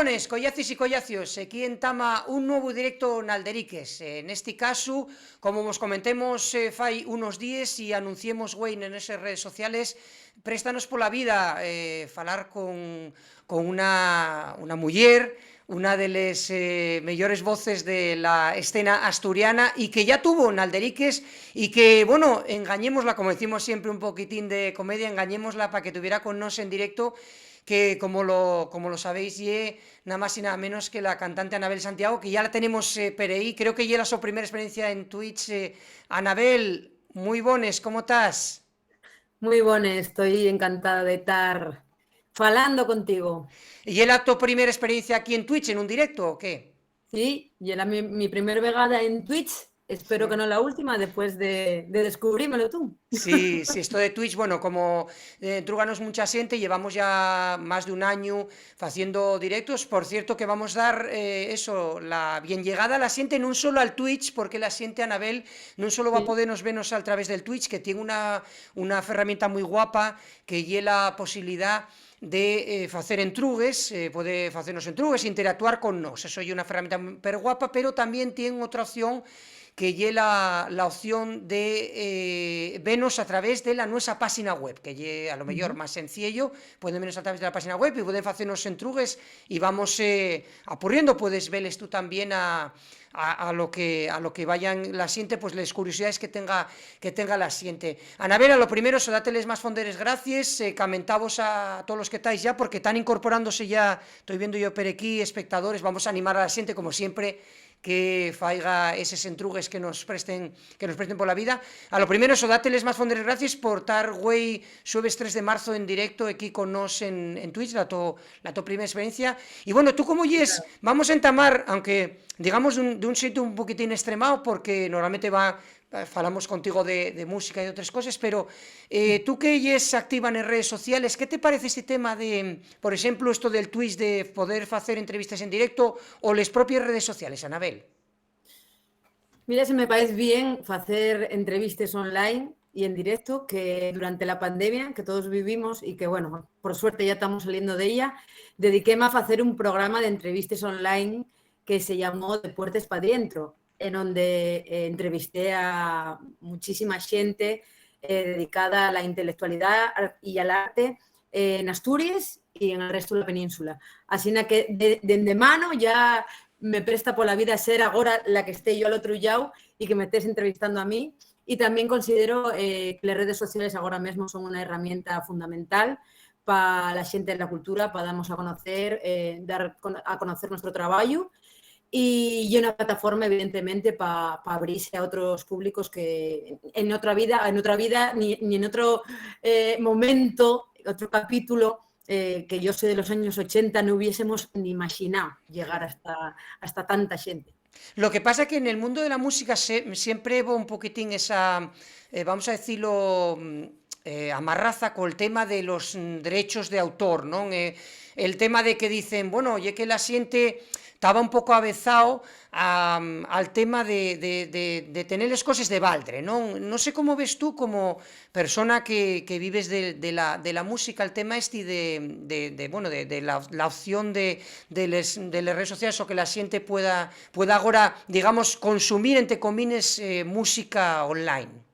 bones, collacis y collacios, aquí entama un nuevo directo nalderiques. En este caso, como vos comentemos fai unos días y anunciemos en esas redes sociales, préstanos por la vida falar con una muller, una de las mejores voces de la escena asturiana y que ya tuvo Nalderiques y que, bueno, engañémosla, como decimos siempre, un poquitín de comedia, engañémosla para que tuviera con nos en directo, que como lo sabéis, ye nada más y nada menos que la cantante Anabel Santiago, que ya la tenemos per ahí, creo que ya era su primera experiencia en Twitch. Anabel, muy bones, ¿cómo estás? Muy buena, estoy encantada de estar falando contigo. ¿Y era tu primera experiencia aquí en Twitch, en un directo o qué? Sí, y era mi primer vegada en Twitch. Espero que Sí. no la última después de descubrírmelo tú. Sí, sí, esto de Twitch, bueno, como trúganos mucha gente, llevamos ya más de un año haciendo directos. Por cierto, que vamos a dar la bien llegada a la gente, no solo al Twitch, porque la gente, Anabel, no solo va a Sí. podernos vernos a través del Twitch, que tiene una herramienta muy guapa, que lleva la posibilidad de hacer entrugues, puede hacernos entrugues, interactuar con nos. Eso es una herramienta súper guapa, pero también tiene otra opción que lle la opción de vernos a través de la nuestra página web, que lle a lo mejor Ujú. más sencillo, pueden vernos a través de la página web y pueden hacernos entrugues y vamos apurriendo, puedes verles tú también a lo que vayan la siente, pues las curiosidades que tenga la siente. Anabela, lo primero, so dáteles más fonderes gracias, comentavos a todos los que estáis ya, porque están incorporándose ya, estoy viendo yo per aquí, espectadores, vamos a animar a la siente como siempre, que faiga esos entrugues que nos presten por la vida. A lo primero, eso, dáteles más fonderes gracias por estar, güey, jueves 3 de marzo en directo aquí con nos en Twitch, la to primera experiencia. Y bueno, tú como yes, vamos a entamar, aunque digamos de un sitio un poquitín extremado, porque normalmente falamos contigo de música y de otras cosas, pero tú que yes activa en redes sociales, ¿qué te parece este tema de, por ejemplo, esto del Twitch, de poder hacer entrevistas en directo o las propias redes sociales, Anabel? Mira, si me parece bien hacer entrevistas online y en directo, que durante la pandemia que todos vivimos y que, bueno, por suerte ya estamos saliendo de ella, dediquéme a hacer un programa de entrevistas online que se llamó De Puertas para Dentro, en donde entrevisté a muchísima gente dedicada a la intelectualidad y al arte en Asturias y en el resto de la península. Así que de mano ya me presta por la vida ser ahora la que esté yo al otro lado y que me estés entrevistando a mí. Y también considero que las redes sociales ahora mismo son una herramienta fundamental para la gente de la cultura, para darnos a conocer, dar a conocer nuestro trabajo y una plataforma, evidentemente, para abrirse a otros públicos que en otra vida ni en otro momento, otro capítulo, que yo sé de los años 80 no hubiésemos ni imaginado llegar hasta tanta gente. Lo que pasa es que en el mundo de la música siempre hubo un poquitín esa, vamos a decirlo, amarraza con el tema de los derechos de autor, ¿no? El tema de que dicen, bueno, oye, que la siente estaba un poco avezado al tema de tener las cosas de baldre, ¿no? No sé cómo ves tú como persona que vives de la música, el tema este bueno, de la opción de las redes sociales o que la gente pueda ahora, digamos, consumir, entre comillas, música online.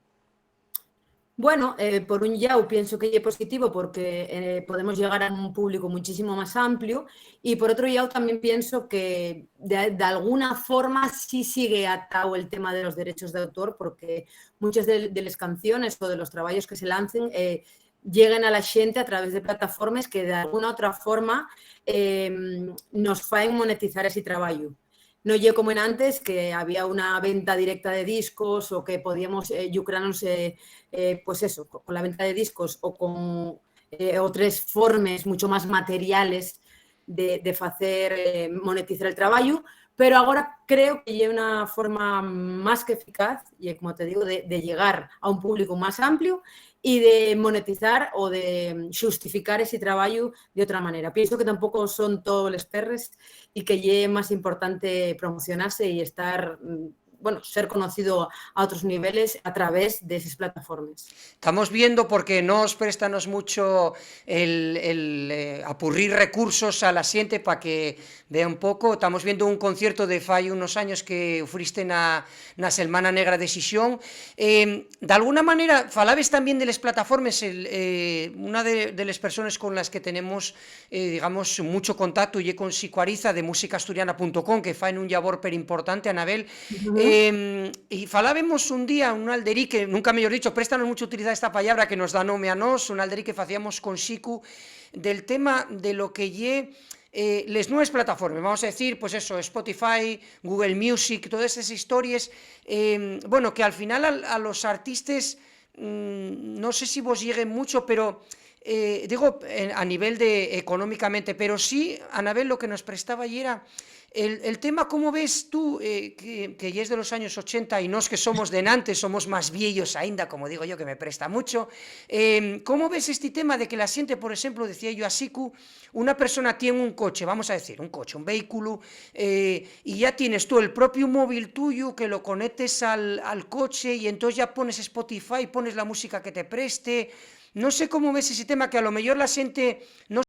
Bueno, por un lado pienso que es positivo porque podemos llegar a un público muchísimo más amplio y por otro lado también pienso que de alguna forma sí sigue atado el tema de los derechos de autor porque muchas de las canciones o de los trabajos que se lancen lleguen a la gente a través de plataformas que de alguna otra forma nos faen monetizar ese trabajo. No llegó como en antes, que había una venta directa de discos o que podíamos lucrarnos, pues eso, con la venta de discos o con otras formas mucho más materiales de hacer monetizar el trabajo, pero ahora creo que hay una forma más que eficaz, y como te digo, de llegar a un público más amplio y de monetizar o de justificar ese trabajo de otra manera. Pienso que tampoco son todos los perres y que es más importante promocionarse y estar bueno, ser conocido a otros niveles a través de esas plataformas. Estamos viendo, porque nos préstanos mucho apurrir recursos a la xente para que vea un pouco. Estamos viendo un concierto de fai unos años que ofriste na Semana Negra de Xixón. De alguna maneira, falabes tamén de les plataformas. Una de les personas con las que tenemos, digamos, mucho contacto lle con Xicoariza de musicaasturiana.com, que faen un labor per importante, Anabel. E falábemos un día, un alderí que, nunca mellor dicho, préstanos mucho utilizar esta palabra que nos dá nome a nós, un alderí que facíamos con Xicu, del tema de lo que lle les nuevas plataformas, vamos a decir, pues eso, Spotify, Google Music, todas esas historias, bueno, que al final a los artistas, no sé si vos lleguen mucho, pero digo a nivel de económicamente, pero sí, Anabel, lo que nos prestaba ayer era el tema. ¿Cómo ves tú, que ya es de los años 80 y nos que somos de nantes, somos más viejos ainda, como digo yo, que me presta mucho, ¿cómo ves este tema de que la gente, por ejemplo, decía yo a Siku, una persona tiene un coche, vamos a decir, un coche, un vehículo, y ya tienes tú el propio móvil tuyo que lo conectes al coche y entonces ya pones Spotify, pones la música que te preste? No sé cómo ves ese tema, que a lo mejor la gente no